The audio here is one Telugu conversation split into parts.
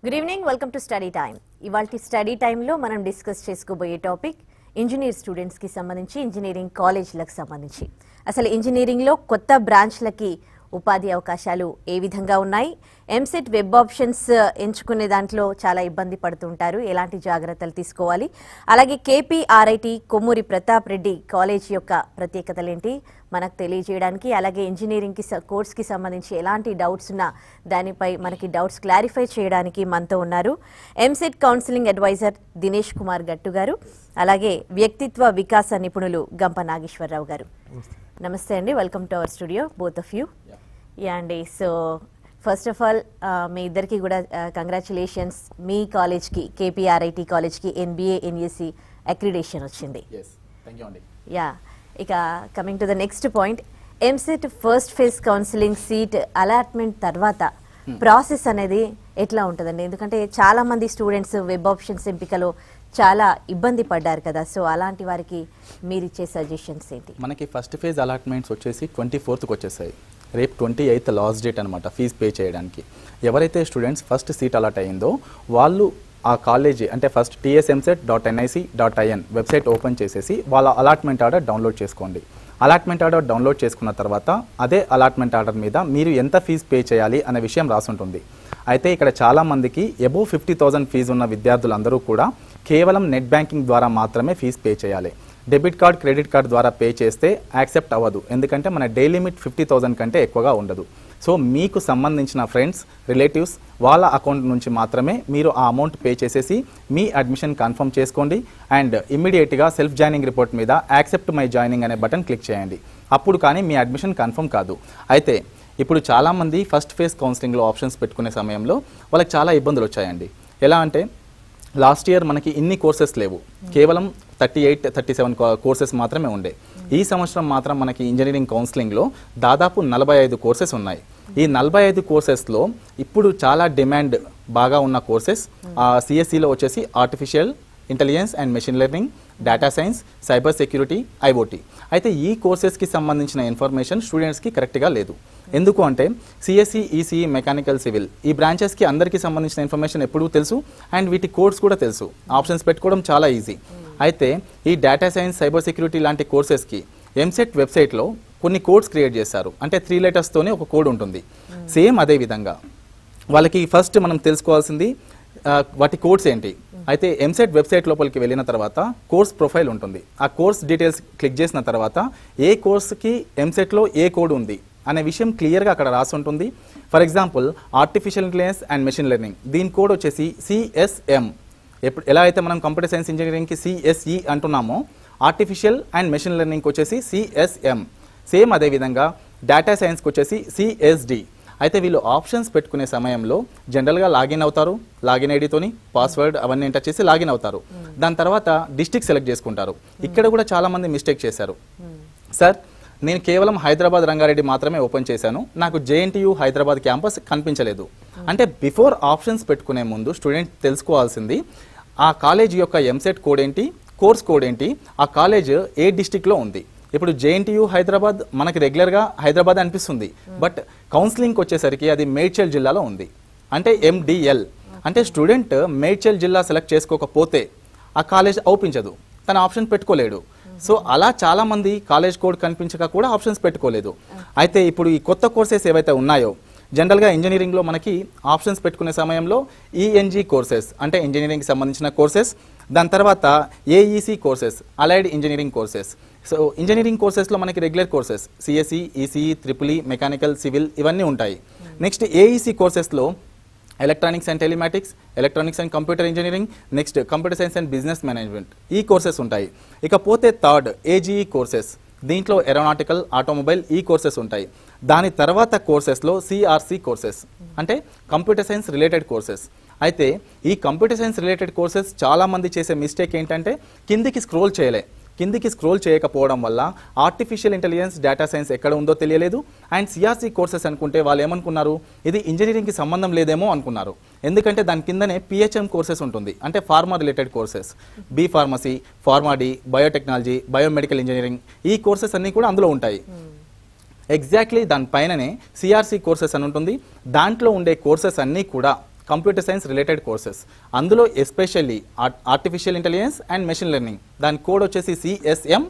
Good evening, welcome to study time. ఇవాల్టి స్టడీ టైంలో మనం డిస్కస్ చేసుకోబోయే టాపిక్ ఇంజనీర్ స్టూడెంట్స్కి సంబంధించి, ఇంజనీరింగ్ కాలేజీలకు సంబంధించి. అసలు ఇంజనీరింగ్లో కొత్త బ్రాంచ్లకి ఉపాధి అవకాశాలు ఏ విధంగా ఉన్నాయి, ఎంసెట్ వెబ్ ఆప్షన్స్ ఎంచుకునే దాంట్లో చాలా ఇబ్బంది పడుతుంటారు, ఎలాంటి జాగ్రత్తలు తీసుకోవాలి, అలాగే కేపీఆర్ఐటి కొమ్మూరి ప్రతాప్ రెడ్డి కాలేజ్ యొక్క ప్రత్యేకతలు ఏంటి మనకు తెలియజేయడానికి, అలాగే ఇంజనీరింగ్ కోర్స్కి సంబంధించి ఎలాంటి డౌట్స్ ఉన్నా దానిపై మనకి డౌట్స్ క్లారిఫై చేయడానికి మనతో ఉన్నారు ఎంసెట్ కౌన్సిలింగ్ అడ్వైజర్ దినేష్ కుమార్ గట్టు గారు, అలాగే వ్యక్తిత్వ వికాస నిపుణులు గంప నాగేశ్వరరావు గారు. నమస్తే అండి, welcome to our studio both of you. Yeah అండి, సో ఫస్ట్ ఆఫ్ ఆల్ మీ ఇద్దరికి కూడా కంగ్రాచులేషన్స్. మీ కాలేజ్కి, కేపీఆర్ఐటి కాలేజ్కి NBA NSE అక్రిడేషన్ వచ్చింది. యా, ఇక coming to the next point, EAMCET first phase counselling seat allotment తర్వాత ప్రాసెస్ అనేది ఎట్లా ఉంటుందండి? ఎందుకంటే చాలా మంది స్టూడెంట్స్ వెబ్ ఆప్షన్స్ ఎంపికలో చాలా ఇబ్బంది పడ్డారు కదా, సో అలాంటి వారికి మీరు ఇచ్చే సజెషన్స్ ఏంటి? మనకి ఫస్ట్ ఫేజ్ అలాట్మెంట్స్ వచ్చేసి 24th వచ్చేసాయి. రేపు 28th లాస్ట్ డేట్ అనమాట ఫీజ్ పే చేయడానికి. ఎవరైతే స్టూడెంట్స్ ఫస్ట్ సీట్ అలాట్ అయిందో వాళ్ళు ఆ కాలేజీ అంటే ఫస్ట్ tsemset.nic.in వెబ్సైట్ ఓపెన్ చేసేసి వాళ్ళ అలాట్మెంట్ ఆర్డర్ డౌన్లోడ్ చేసుకోండి. అలాట్మెంట్ ఆర్డర్ డౌన్లోడ్ చేసుకున్న తర్వాత అదే అలాట్మెంట్ ఆర్డర్ మీద మీరు ఎంత ఫీజు పే చేయాలి అనే విషయం రాసుంటుంది. అయితే ఇక్కడ చాలామందికి అబోవ్ 50,000 ఫీజు ఉన్న విద్యార్థులందరూ కూడా కేవలం నెట్ బ్యాంకింగ్ ద్వారా మాత్రమే ఫీజు పే చేయాలి. డెబిట్ కార్డ్, క్రెడిట్ కార్డ్ ద్వారా పే చేస్తే యాక్సెప్ట్ అవ్వదు, ఎందుకంటే మన డే లిమిట్ 50,000 కంటే ఎక్కువగా ఉండదు. సో మీకు సంబంధించిన ఫ్రెండ్స్, రిలేటివ్స్ వాళ్ళ అకౌంట్ నుంచి మాత్రమే మీరు ఆ అమౌంట్ పే చేసేసి మీ అడ్మిషన్ కన్ఫర్మ్ చేసుకోండి. అండ్ ఇమ్మీడియట్గా సెల్ఫ్ జాయినింగ్ రిపోర్ట్ మీద యాక్సెప్ట్ మై జాయినింగ్ అనే బటన్ క్లిక్ చేయండి. అప్పుడు కానీ మీ అడ్మిషన్ కన్ఫర్మ్ కాదు. అయితే ఇప్పుడు చాలామంది ఫస్ట్ ఫేజ్ కౌన్సిలింగ్లో ఆప్షన్స్ పెట్టుకునే సమయంలో వాళ్ళకి చాలా ఇబ్బందులు వచ్చాయండి. ఎలా అంటే లాస్ట్ ఇయర్ మనకి ఇన్ని కోర్సెస్ లేవు, కేవలం 38-37 కోర్సెస్ మాత్రమే ఉండే. ఈ సంవత్సరం మాత్రం మనకి ఇంజనీరింగ్ కౌన్సిలింగ్లో దాదాపు 45 కోర్సెస్ ఉన్నాయి. ఈ 45 కోర్సెస్లో ఇప్పుడు చాలా డిమాండ్ బాగా ఉన్న కోర్సెస్ సిఎస్సిలో వచ్చేసి artificial intelligence and machine learning, data science, cyber security, IoT. అయితే ఈ కోర్సెస్కి సంబంధించిన ఇన్ఫర్మేషన్ స్టూడెంట్స్కి కరెక్ట్గా లేదు. ఎందుకు అంటే సిఎస్సి, ఈసీఈ, మెకానికల్, సివిల్ ఈ బ్రాంచెస్కి అందరికీ సంబంధించిన ఇన్ఫర్మేషన్ ఎప్పుడూ తెలుసు అండ్ వీటి కోడ్స్ కూడా తెలుసు, ఆప్షన్స్ పెట్టుకోవడం చాలా ఈజీ. అయితే ఈ డేటా సైన్స్, సైబర్ సెక్యూరిటీ లాంటి కోర్సెస్కి ఎంసెట్ వెబ్సైట్లో కొన్ని కోడ్స్ క్రియేట్ చేశారు. అంటే 3 letersతోనే ఒక కోడ్ ఉంటుంది. సేమ్ అదే విధంగా వాళ్ళకి ఫస్ట్ మనం తెలుసుకోవాల్సింది వాటి కోడ్స్ ఏంటి. అయితే ఎంసెట్ వెబ్సైట్ లోపలికి వెళ్ళిన తర్వాత కోర్స్ ప్రొఫైల్ ఉంటుంది. ఆ కోర్స్ డీటెయిల్స్ క్లిక్ చేసిన తర్వాత ఏ కోర్స్కి ఎంసెట్లో ఏ కోడ్ ఉంది అనే విషయం క్లియర్గా అక్కడ రాసి ఉంటుంది. For example artificial intelligence and machine learning, దీని కోడ్ వచ్చేసి CSM. ఎలా అయితే మనం కంప్యూటర్ సైన్స్ ఇంజనీరింగ్కి CSE అంటున్నామో, ఆర్టిఫిషియల్ అండ్ మెషిన్ లెర్నింగ్కి వచ్చేసి CSM. సేమ్ అదేవిధంగా డేటా సైన్స్కి వచ్చేసి CSD. అయితే వీళ్ళు ఆప్షన్స్ పెట్టుకునే సమయంలో జనరల్గా లాగిన్ అవుతారు, లాగిన్ ఐడితోని పాస్వర్డ్ అవన్నీ ఎంటర్ చేసి లాగిన్ అవుతారు. దాని తర్వాత డిస్ట్రిక్ట్ సెలెక్ట్ చేసుకుంటారు. ఇక్కడ కూడా చాలామంది మిస్టేక్ చేశారు. సార్ నేను కేవలం హైదరాబాద్ రంగారెడ్డి మాత్రమే ఓపెన్ చేశాను, నాకు JNTU హైదరాబాద్ క్యాంపస్ కనిపించలేదు. అంటే బిఫోర్ ఆప్షన్స్ పెట్టుకునే ముందు స్టూడెంట్ తెలుసుకోవాల్సింది ఆ కాలేజ్ యొక్క ఎంసెట్ కోడ్ ఏంటి, కోర్స్ కోడ్ ఏంటి, ఆ కాలేజ్ ఏ డిస్ట్రిక్ట్లో ఉంది. ఇప్పుడు JNTU హైదరాబాద్ మనకి రెగ్యులర్గా హైదరాబాద్ అనిపిస్తుంది, బట్ కౌన్సిలింగ్కి వచ్చేసరికి అది మేడ్చల్ జిల్లాలో ఉంది. అంటే MDL అంటే స్టూడెంట్ మేడ్చల్ జిల్లా సెలెక్ట్ చేసుకోకపోతే ఆ కాలేజ్ అవుపించదు, తన ఆప్షన్ పెట్టుకోలేడు. సో అలా చాలామంది కాలేజ్ కోడ్ కనిపించక కూడా ఆప్షన్స్ పెట్టుకోలేదు. అయితే ఇప్పుడు ఈ కొత్త కోర్సెస్ ఏవైతే ఉన్నాయో, జనరల్గా ఇంజనీరింగ్లో మనకి ఆప్షన్స్ పెట్టుకునే సమయంలో ENG కోర్సెస్ అంటే ఇంజనీరింగ్కి సంబంధించిన కోర్సెస్, దాని తర్వాత AEC courses allied engineering courses. So engineering కోర్సెస్లో మనకి regular courses CSE, ECE, EEE, mechanical, civil ఇవన్నీ ఉంటాయి. నెక్స్ట్ AEC కోర్సెస్లో electronics and telematics, electronics and computer engineering, next computer science and business management ఈ కోర్సెస్ ఉంటాయి. ఇకపోతే థర్డ్ AGE కోర్సెస్, దీంట్లో ఏరోనాటికల్, ఆటోమొబైల్ ఈ కోర్సెస్ ఉంటాయి. దాని తర్వాత కోర్సెస్లో CRC కోర్సెస్ అంటే కంప్యూటర్ సైన్స్ రిలేటెడ్ కోర్సెస్. అయితే ఈ కంప్యూటర్ సైన్స్ రిలేటెడ్ కోర్సెస్ చాలామంది చేసే మిస్టేక్ ఏంటంటే కిందికి స్క్రోల్ చేయకపోవడం వల్ల ఆర్టిఫిషియల్ ఇంటెలిజెన్స్, డేటా సైన్స్ ఎక్కడ ఉందో తెలియలేదు. అండ్ CRC కోర్సెస్ అనుకుంటే వాళ్ళు ఏమనుకున్నారు, ఇది ఇంజనీరింగ్కి సంబంధం లేదేమో అనుకున్నారు. ఎందుకంటే దాని కిందనే PHM కోర్సెస్ ఉంటుంది, అంటే pharma related courses, B pharmacy, pharma D, biotechnology, biomedical engineering ఈ కోర్సెస్ అన్నీ కూడా అందులో ఉంటాయి. ఎగ్జాక్ట్లీ దానిపైననే CRC కోర్సెస్ అని ఉంటుంది. దాంట్లో ఉండే కోర్సెస్ అన్నీ కూడా కంప్యూటర్ సైన్స్ రిలేటెడ్ కోర్సెస్. అందులో especially artificial intelligence and machine learning, దాని కోడ్ వచ్చేసి సిఎస్ఎం.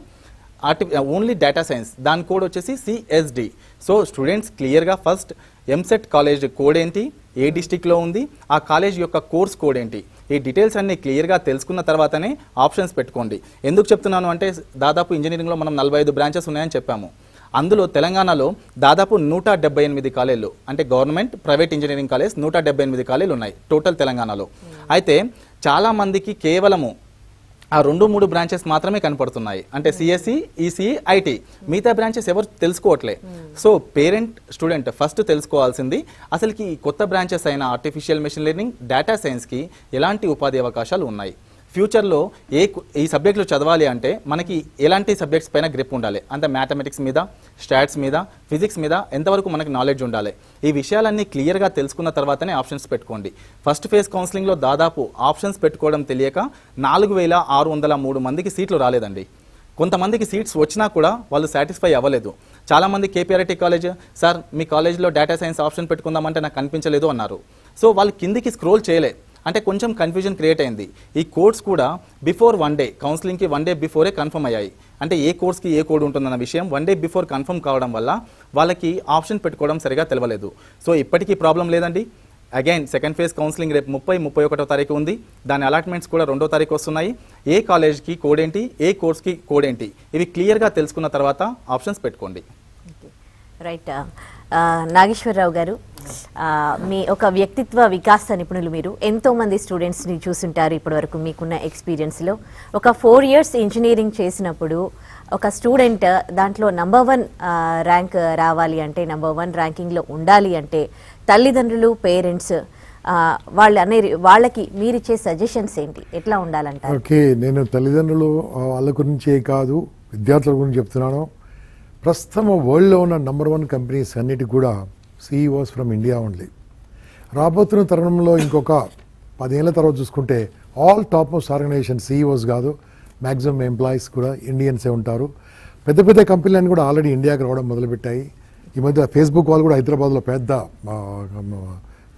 ఓన్లీ డేటా సైన్స్ దాని కోడ్ వచ్చేసి సిఎస్డి. సో స్టూడెంట్స్ క్లియర్గా ఫస్ట్ ఎంసెట్ కాలేజ్ కోడ్ ఏంటి, ఏ డిస్టిక్లో ఉంది, ఆ కాలేజ్ యొక్క కోర్స్ కోడ్ ఏంటి, ఈ డీటెయిల్స్ అన్ని క్లియర్గా తెలుసుకున్న తర్వాతనే ఆప్షన్స్ పెట్టుకోండి. ఎందుకు చెప్తున్నాను అంటే దాదాపు ఇంజనీరింగ్లో మనం 45 బ్రాంచెస్ ఉన్నాయని చెప్పాము. అందులో తెలంగాణలో దాదాపు 178 కాలేజీలు, అంటే గవర్నమెంట్ ప్రైవేట్ ఇంజనీరింగ్ కాలేజ్ 178 కాలేజీలు ఉన్నాయి టోటల్ తెలంగాణలో. అయితే చాలామందికి కేవలము ఆ 2-3 బ్రాంచెస్ మాత్రమే కనపడుతున్నాయి, అంటే సిఎస్సి, ఈసీఈ, ఐటీ. మిగతా బ్రాంచెస్ ఎవరు తెలుసుకోవట్లే. సో పేరెంట్ స్టూడెంట్ ఫస్ట్ తెలుసుకోవాల్సింది అసలుకి కొత్త బ్రాంచెస్ అయిన ఆర్టిఫిషియల్ మెషిన్ లెర్నింగ్, డేటా సైన్స్కి ఎలాంటి ఉపాధి అవకాశాలు ఉన్నాయి, ఫ్యూచర్లో ఈ సబ్జెక్టులు చదవాలి అంటే మనకి ఎలాంటి సబ్జెక్ట్స్ పైన గ్రిప్ ఉండాలి, అంటే మ్యాథమెటిక్స్ మీద, స్టాట్స్ మీద, ఫిజిక్స్ మీద ఎంతవరకు మనకి నాలెడ్జ్ ఉండాలి, ఈ విషయాలన్నీ క్లియర్గా తెలుసుకున్న తర్వాతనే ఆప్షన్స్ పెట్టుకోండి. ఫస్ట్ ఫేజ్ కౌన్సిలింగ్లో దాదాపు ఆప్షన్స్ పెట్టుకోవడం తెలియక 4603 మందికి సీట్లు రాలేదండి. కొంతమందికి సీట్స్ వచ్చినా కూడా వాళ్ళు సాటిస్ఫై అవ్వలేదు. చాలామంది కేపీఆర్ఐటీ కాలేజ్, సార్ మీ కాలేజ్లో డేటా సైన్స్ ఆప్షన్ పెట్టుకుందామంటే నాకు కనిపించలేదు అన్నారు. సో వాళ్ళు కిందికి స్క్రోల్ చేయలే, అంటే కొంచెం కన్ఫ్యూజన్ క్రియేట్ అయింది. ఈ కోడ్స్ కూడా బిఫోర్ 1 డే, కౌన్సిలింగ్కి 1 డే బిఫోరే కన్ఫర్మ్ అయ్యాయి. అంటే ఏ కోర్స్కి ఏ కోడ్ ఉంటుందన్న విషయం 1 డే బిఫోర్ కన్ఫర్మ్ కావడం వల్ల వాళ్ళకి ఆప్షన్ పెట్టుకోవడం సరిగా తెలవలేదు. సో ఇప్పటికీ ప్రాబ్లం లేదండి. అగైన్ సెకండ్ ఫేజ్ కౌన్సిలింగ్ రేపు 30-31వ తారీఖు ఉంది. దాని అలాట్మెంట్స్ కూడా 2వ తారీఖు వస్తున్నాయి. ఏ కాలేజ్కి కోడ్ ఏంటి, ఏ కోర్స్కి కోడ్ ఏంటి, ఇవి క్లియర్గా తెలుసుకున్న తర్వాత ఆప్షన్స్ పెట్టుకోండి. రైట్. నాగేశ్వరరావు గారు, మీ ఒక వ్యక్తిత్వ వికాస నిపుణులు, మీరు ఎంతోమంది స్టూడెంట్స్ని చూసుంటారు ఇప్పటివరకు మీకున్న ఎక్స్పీరియన్స్లో. ఒక 4 years ఇంజనీరింగ్ చేసినప్పుడు ఒక స్టూడెంట్ దాంట్లో నంబర్ 1 ర్యాంక్ రావాలి అంటే, నంబర్ 1 ర్యాంకింగ్లో ఉండాలి అంటే తల్లిదండ్రులు, పేరెంట్స్ వాళ్ళకి మీరిచ్చే సజెషన్స్ ఏంటి, ఎట్లా ఉండాలంటారు? ఓకే, నేను తల్లిదండ్రులు వాళ్ళ గురించే కాదు, విద్యార్థుల గురించి చెప్తున్నాను. ప్రస్తుతం వరల్డ్లో ఉన్న నంబర్ 1 కంపెనీస్ అన్నిటికి కూడా CEOs ఫ్రమ్ ఇండియా ఓన్లీ. రాబోతున్న తరుణంలో ఇంకొక 10 ఏళ్ళ తర్వాత చూసుకుంటే all top most organization CEOs కాదు, మ్యాక్సిమం ఎంప్లాయీస్ కూడా ఇండియన్సే ఉంటారు. పెద్ద పెద్ద కంపెనీలన్నీ కూడా ఆల్రెడీ ఇండియాకి రావడం మొదలుపెట్టాయి. ఈ మధ్య ఫేస్బుక్ వాళ్ళు కూడా హైదరాబాద్లో పెద్ద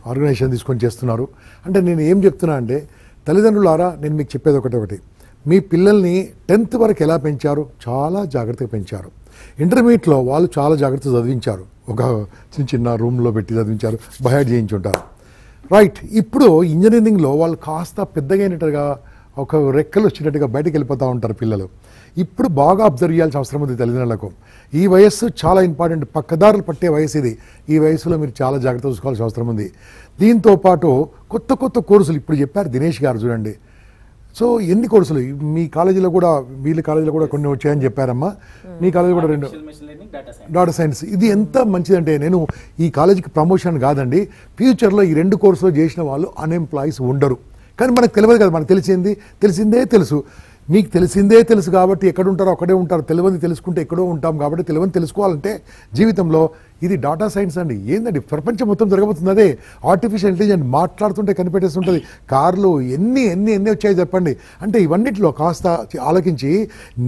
ఆర్గనైజేషన్ తీసుకొని చేస్తున్నారు. అంటే నేను ఏం చెప్తున్నా అంటే, తల్లిదండ్రులారా నేను మీకు చెప్పేది ఒకటి, మీ పిల్లల్ని 10th వరకు ఎలా పెంచారు, చాలా జాగ్రత్తగా పెంచారు. ఇంటర్మీడియట్లో వాళ్ళు చాలా జాగ్రత్తగా చదివించారు, ఒక చిన్న రూమ్లో పెట్టి చదివించారు, బయట చేయించుంటారు. రైట్, ఇప్పుడు ఇంజనీరింగ్లో వాళ్ళు కాస్త పెద్దగా అయినట్టుగా, ఒక రెక్కలు వచ్చినట్టుగా బయటకు వెళ్ళిపోతూ ఉంటారు పిల్లలు. ఇప్పుడు బాగా అబ్జర్వ్ చేయాల్సిన అవసరం ఉంది తల్లిదండ్రులకు. ఈ వయస్సు చాలా ఇంపార్టెంట్, పక్కదారులు పట్టే వయసు ఇది. ఈ వయసులో మీరు చాలా జాగ్రత్త చూసుకోవాల్సిన అవసరం ఉంది. దీంతో పాటు కొత్త కొత్త కోర్సులు ఇప్పుడు చెప్పారు దినేష్ గారు, చూడండి. సో ఎన్ని కోర్సులు మీ కాలేజీలో కూడా, వీళ్ళ కాలేజీలో కూడా కొన్ని వచ్చాయని చెప్పారమ్మా. మీ కాలేజీ కూడా 2 డేటా సైన్స్. ఇది ఎంత మంచిదంటే, నేను ఈ కాలేజీకి ప్రమోషన్ కాదండి, ఫ్యూచర్లో ఈ 2 కోర్సులు చేసిన వాళ్ళు అన్ఎంప్లాయీస్ ఉండరు. కానీ మనకు తెలియదు కదా, మనకు తెలిసిందే తెలుసు. మీకు తెలిసిందే తెలుసు కాబట్టి ఎక్కడ ఉంటారో అక్కడే ఉంటారు. తెలియని తెలుసుకుంటే ఎక్కడో ఉంటాం కాబట్టి తెలియని తెలుసుకోవాలంటే జీవితంలో ఇది డేటా సైన్స్ అండి. ఏందండి, ప్రపంచం మొత్తం జరగబోతుంది అదే. ఆర్టిఫిషియల్ ఇంటెలిజెన్స్ మాట్లాడుతుంటే కనిపెట్టేస్తుంటుంది. కార్లు ఎన్ని వచ్చాయి చెప్పండి. అంటే ఇవన్నిటిలో కాస్త ఆలోచించి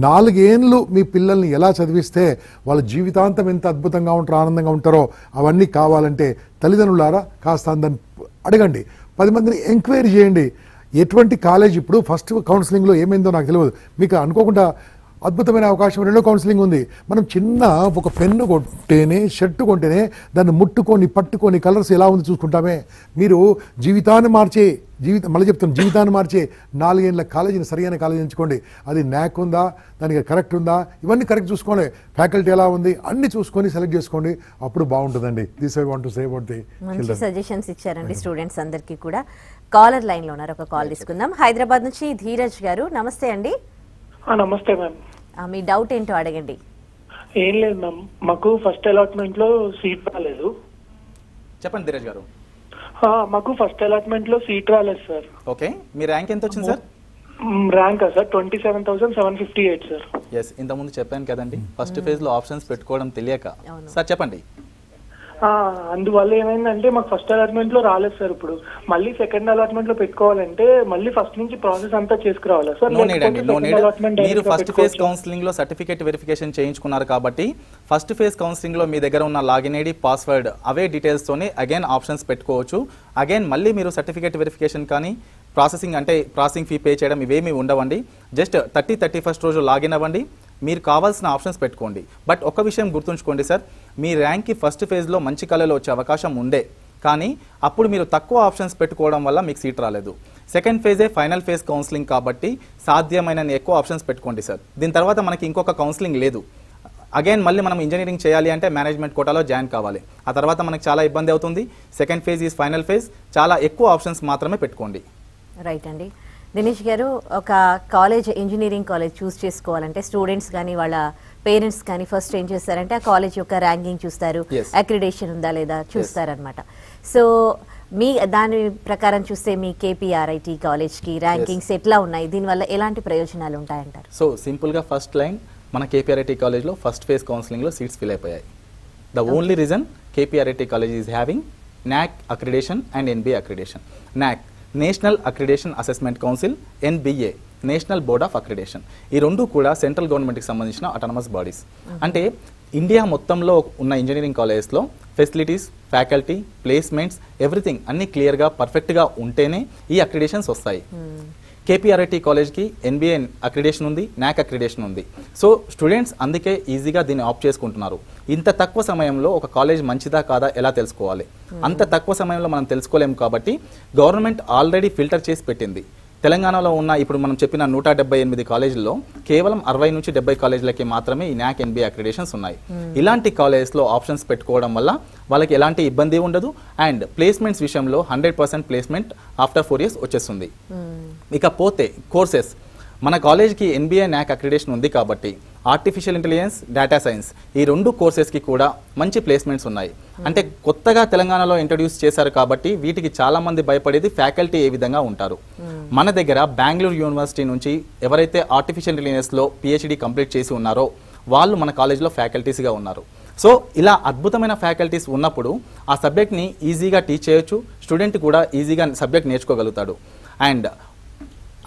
4 ఏళ్ళు మీ పిల్లల్ని ఎలా చదివిస్తే వాళ్ళ జీవితాంతం ఎంత అద్భుతంగా ఉంటారో, ఆనందంగా ఉంటారో, అవన్నీ కావాలంటే తల్లిదండ్రులారా కాస్త అందరిని అడగండి, 10 మందిని ఎంక్వైరీ చేయండి. ఎటువంటి కాలేజ్ ఇప్పుడు ఫస్ట్ కౌన్సిలింగ్లో ఏమైందో నాకు తెలియదు, మీకు అనుకోకుండా అద్భుతమైన అవకాశం 2వ కౌన్సిలింగ్ ఉంది. మనం చిన్న ఒక పెన్ను కొంటేనే, షర్టు కొంటేనే దాన్ని ముట్టుకొని పట్టుకొని కలర్స్ ఎలా ఉంది చూసుకుంటామే. మీరు జీవితాన్ని మార్చే మళ్ళీ చెప్తాను, జీవితాన్ని మార్చే 4 ఏళ్ళ కాలేజీని సరైన కాలేజీ ఎంచుకోండి. అది న్యాక్ ఉందా, దానికి కరెక్ట్ ఉందా, ఇవన్నీ కరెక్ట్ చూసుకోండి. ఫ్యాకల్టీ ఎలా ఉంది అన్ని చూసుకొని సెలెక్ట్ చేసుకోండి, అప్పుడు బాగుంటుందండి. This I want to say about the మంచి సజెషన్స్ ఇచ్చారండి స్టూడెంట్స్ అందరికీ కూడా. కాలర్ లైన్ లో ఉన్నారు, ఒక కాల్ తీసుకుందాం. హైదరాబాద్ నుంచి ధీరజ్ గారు, నమస్తే అండి. నమస్తే మ్యామ్. మీ డౌట్ ఏంటో అడగండి. ఏం లేదు మ్యామ్, మాకు ఫస్ట్ అలాట్మెంట్ లో సీట్ రాలేదు. చెప్పండి ధీరజ్ గారు. మాకు ఫస్ట్ అలాట్మెంట్ లో సీట్ రాలేదు సార్. ఓకే, మీ ర్యాంక్ ఎంత వచ్చింది sir? Rank sir 27,758 sir. Yes, ఇంతకుముందు చెప్పాను కదండి, ఫస్ట్ ఫేజ్ లో ఆప్షన్స్ పెట్టుకోవడం తెలియక. సార్ చెప్పండి. అందువల్ల ఏమైందంటే మాకు ఫస్ట్ అలాట్మెంట్ లో రాలేదు సార్. ఇప్పుడు మళ్ళీ సెకండ్ అలాట్మెంట్ లో పెట్టుకోవాలంటే మళ్ళీ ఫస్ట్ నుంచి ప్రాసెస్ అంతా చేసుకురావాలా సార్? నో నీడ్ అండి, నో నీడ్. మీరు ఫస్ట్ ఫేజ్ కౌన్సిలింగ్ లో సర్టిఫికేట్ వెరిఫికేషన్ చేయించుకున్నారు కాబట్టి ఫస్ట్ ఫేజ్ కౌన్సిలింగ్ లో మీ దగ్గర ఉన్న లాగిన్ ఐడి, పాస్వర్డ్ అవే డీటెయిల్స్ తోనే అగైన్ ఆప్షన్స్ పెట్టుకోవచ్చు. అగైన్ మళ్ళీ మీరు సర్టిఫికేట్ వెరిఫికేషన్ కానీ ప్రాసెసింగ్ అంటే ప్రాసెసింగ్ ఫీ పే చేయడం ఇవేమీ ఉండవండి. జస్ట్ 31st రోజు లాగిన్ అవ్వండి, మీరు కావాల్సిన ఆప్షన్స్ పెట్టుకోండి. బట్ ఒక విషయం గుర్తుంచుకోండి సార్, మీ ర్యాంక్కి ఫస్ట్ ఫేజ్లో మంచి కళలో వచ్చే అవకాశం ఉండే, కానీ అప్పుడు మీరు తక్కువ ఆప్షన్స్ పెట్టుకోవడం వల్ల మీకు సీట్ రాలేదు. సెకండ్ ఫేజే ఫైనల్ ఫేజ్ కౌన్సిలింగ్ కాబట్టి సాధ్యమైన ఎక్కువ ఆప్షన్స్ పెట్టుకోండి సార్. దీని తర్వాత మనకి ఇంకొక కౌన్సిలింగ్ లేదు. అగైన్ మళ్ళీ మనం ఇంజనీరింగ్ చేయాలి అంటే మేనేజ్మెంట్ కోటాలో జాయిన్ కావాలి. ఆ తర్వాత మనకు చాలా ఇబ్బంది అవుతుంది. Second phase is final phase. చాలా ఎక్కువ ఆప్షన్స్ మాత్రమే పెట్టుకోండి. రైట్ అండి. దినేష్ గారు, ఒక కాలేజ్ ఇంజనీరింగ్ కాలేజ్ చూస్ చేసుకోవాలంటే స్టూడెంట్స్ కానీ వాళ్ళ పేరెంట్స్ కానీ ఫస్ట్ ఏం చేస్తారంటే ఆ కాలేజ్ యొక్క ర్యాంకింగ్ చూస్తారు, అక్రిడేషన్ ఉందా లేదా చూస్తారనమాట. సో మీ దాని ప్రకారం చూస్తే మీ కేపీఆర్ఐటి కాలేజ్కి ర్యాంకింగ్స్ ఎట్లా ఉన్నాయి, దీనివల్ల ఎలాంటి ప్రయోజనాలు ఉంటాయంటారు? సో సింపుల్గా ఫస్ట్ లైన్, మన కేపీఆర్ఐటి కాలేజ్లో ఫస్ట్ ఫేజ్ కౌన్సిలింగ్లో సీట్స్ ఫిల్ అయిపోయాయి. The only reason KPRIT college is having NAC accreditation and NBA accreditation. NAC national accreditation assessment council, NBA national board of accreditation. ఈ రెండు కూడా సెంట్రల్ గవర్నమెంట్కి సంబంధించిన అటానమస్ బాడీస్. అంటే ఇండియా మొత్తంలో ఉన్న ఇంజనీరింగ్ కాలేజెస్లో ఫెసిలిటీస్, ఫ్యాకల్టీ, ప్లేస్మెంట్స్, ఎవ్రీథింగ్ అన్ని క్లియర్గా పర్ఫెక్ట్గా ఉంటేనే ఈ అక్రిడేషన్స్ వస్తాయి. కేపీఆర్ఐటి కాలేజ్కి NBA అక్రిడేషన్ ఉంది, NAC అక్రిడేషన్ ఉంది. సో స్టూడెంట్స్ అందుకే ఈజీగా దీన్ని ఆప్ట్ చేసుకుంటున్నారు. ఇంత తక్కువ సమయంలో ఒక కాలేజ్ మంచిదా కాదా ఎలా తెలుసుకోవాలి? అంత తక్కువ సమయంలో మనం తెలుసుకోలేము కాబట్టి గవర్నమెంట్ ఆల్రెడీ ఫిల్టర్ చేసి పెట్టింది. తెలంగాణలో ఉన్న ఇప్పుడు మనం చెప్పిన 178 కాలేజీల్లో కేవలం 60 నుంచి 70 కాలేజీలకి మాత్రమే ఈ NAC NBA అక్రిడేషన్స్ ఉన్నాయి. ఇలాంటి కాలేజెస్లో ఆప్షన్స్ పెట్టుకోవడం వల్ల వాళ్ళకి ఎలాంటి ఇబ్బంది ఉండదు. అండ్ ప్లేస్మెంట్స్ విషయంలో 100% ప్లేస్మెంట్ ఆఫ్టర్ 4 years వచ్చేస్తుంది. ఇకపోతే కోర్సెస్, మన కాలేజ్కి NBA NAC అక్రిడేషన్ ఉంది కాబట్టి ఆర్టిఫిషియల్ ఇంటెలిజెన్స్, డేటా సైన్స్ ఈ రెండు కోర్సెస్కి కూడా మంచి ప్లేస్మెంట్స్ ఉన్నాయి. అంటే కొత్తగా తెలంగాణలో ఇంట్రడ్యూస్ చేశారు కాబట్టి వీటికి చాలా మంది భయపడేది ఫ్యాకల్టీ ఏ విధంగా ఉంటారు. మన దగ్గర బెంగళూరు యూనివర్సిటీ నుంచి ఎవరైతే ఆర్టిఫిషియల్ ఇంటెలిజెన్స్లో PhD కంప్లీట్ చేసి ఉన్నారో వాళ్ళు మన కాలేజ్లో ఫ్యాకల్టీస్గా ఉన్నారు. సో ఇలా అద్భుతమైన ఫ్యాకల్టీస్ ఉన్నప్పుడు ఆ సబ్జెక్ట్ని ఈజీగా టీచ్ చేయొచ్చు, స్టూడెంట్ కూడా ఈజీగా సబ్జెక్ట్ నేర్చుకోగలుగుతాడు. అండ్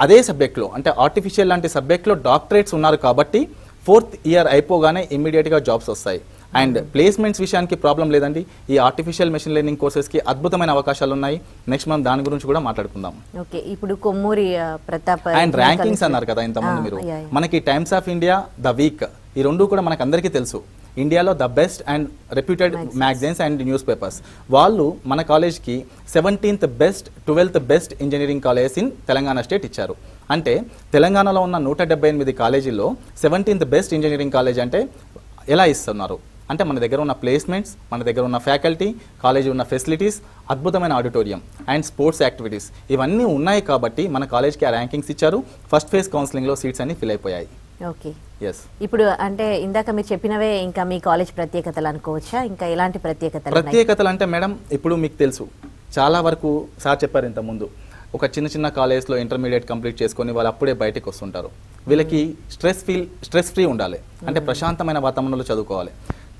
అదే సబ్జెక్ట్లో అంటే ఆర్టిఫిషియల్ లాంటి సబ్జెక్ట్లో డాక్టరేట్స్ ఉన్నారు కాబట్టి 4th year అయిపోగానే ఇమ్మీడియట్గా జాబ్స్ వస్తాయి. అండ్ ప్లేస్మెంట్స్ విషయానికి ప్రాబ్లం లేదండి. ఈ ఆర్టిఫిషియల్ మెషిన్ లెర్నింగ్ కోర్సెస్కి అద్భుతమైన అవకాశాలు ఉన్నాయి. నెక్స్ట్ మనం దాని గురించి కూడా మాట్లాడుకుందాం. ఓకే, ఇప్పుడు కొమ్మూరి ప్రతాప్ అండ్ ర్యాంకింగ్స్ అన్నారు కదా ఇంతకుముందు మీరు, మనకి times of India, the week ఈ రెండు కూడా మనకు అందరికీ తెలుసు. ఇండియాలో the best and reputed magazines and news papers వాళ్ళు మన కాలేజ్కి 17th best, 12th best engineering colleges in Telangana state ఇచ్చారు. అంటే తెలంగాణలో ఉన్న 178 కాలేజీల్లో 17th బెస్ట్ ఇంజనీరింగ్ కాలేజ్ అంటే ఎలా ఇస్తున్నారు అంటే మన దగ్గర ఉన్న ప్లేస్మెంట్స్, మన దగ్గర ఉన్న ఫ్యాకల్టీ, కాలేజీ ఉన్న ఫెసిలిటీస్, అద్భుతమైన ఆడిటోరియం అండ్ స్పోర్ట్స్ యాక్టివిటీస్ ఇవన్నీ ఉన్నాయి కాబట్టి మన కాలేజ్కి ఆ ర్యాంకింగ్స్ ఇచ్చారు. ఫస్ట్ ఫేజ్ కౌన్సిలింగ్లో సీట్స్ అన్ని ఫిల్ అయిపోయాయి. ఓకే, ఇప్పుడు అంటే ఇందాక మీరు చెప్పినవే ఇంకా మీ కాలేజ్ ప్రత్యేకతలు అనుకోవచ్చా? ఇంకా ఎలాంటి ప్రత్యేకతలు అంటే మేడం ఇప్పుడు మీకు తెలుసు చాలా వరకు సార్ చెప్పారు ఇంతకుముందు, ఒక చిన్న కాలేజ్లో ఇంటర్మీడియట్ కంప్లీట్ చేసుకొని వాళ్ళు అప్పుడే బయటకు వస్తుంటారు. వీళ్ళకి స్ట్రెస్ ఫ్రీ ఉండాలి అంటే ప్రశాంతమైన వాతావరణంలో చదువుకోవాలి.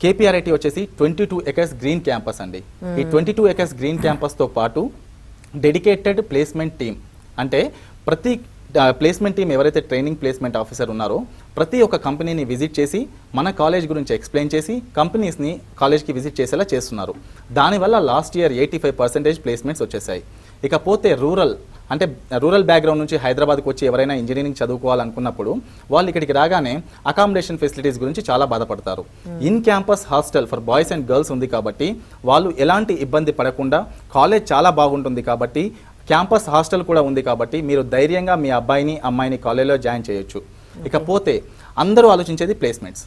కేపీఆర్ఐటి వచ్చేసి 22 acres గ్రీన్ క్యాంపస్ అండి. ఈ 22 acres గ్రీన్ క్యాంపస్తో పాటు డెడికేటెడ్ ప్లేస్మెంట్ టీమ్ అంటే ప్రతి ప్లేస్మెంట్ టీం ఎవరైతే ట్రైనింగ్ ప్లేస్మెంట్ ఆఫీసర్ ఉన్నారో ప్రతి ఒక్క కంపెనీని విజిట్ చేసి మన కాలేజ్ గురించి ఎక్స్ప్లెయిన్ చేసి కంపెనీస్ని కాలేజ్కి విజిట్ చేసేలా చేస్తున్నారు. దానివల్ల లాస్ట్ ఇయర్ 85% ప్లేస్మెంట్స్ వచ్చేసాయి. ఇకపోతే రూరల్ బ్యాక్గ్రౌండ్ నుంచి హైదరాబాద్కి వచ్చి ఎవరైనా ఇంజనీరింగ్ చదువుకోవాలనుకున్నప్పుడు వాళ్ళు ఇక్కడికి రాగానే అకామిడేషన్ ఫెసిలిటీస్ గురించి చాలా బాధపడతారు. In campus hostel for boys and girls ఉంది కాబట్టి వాళ్ళు ఎలాంటి ఇబ్బంది పడకుండా కాలేజ్ చాలా బాగుంటుంది కాబట్టి క్యాంపస్ హాస్టల్ కూడా ఉంది కాబట్టి మీరు ధైర్యంగా మీ అబ్బాయిని అమ్మాయిని కాలేజ్లో జాయిన్ చేయొచ్చు. ఇకపోతే అందరూ ఆలోచించేది ప్లేస్మెంట్స్.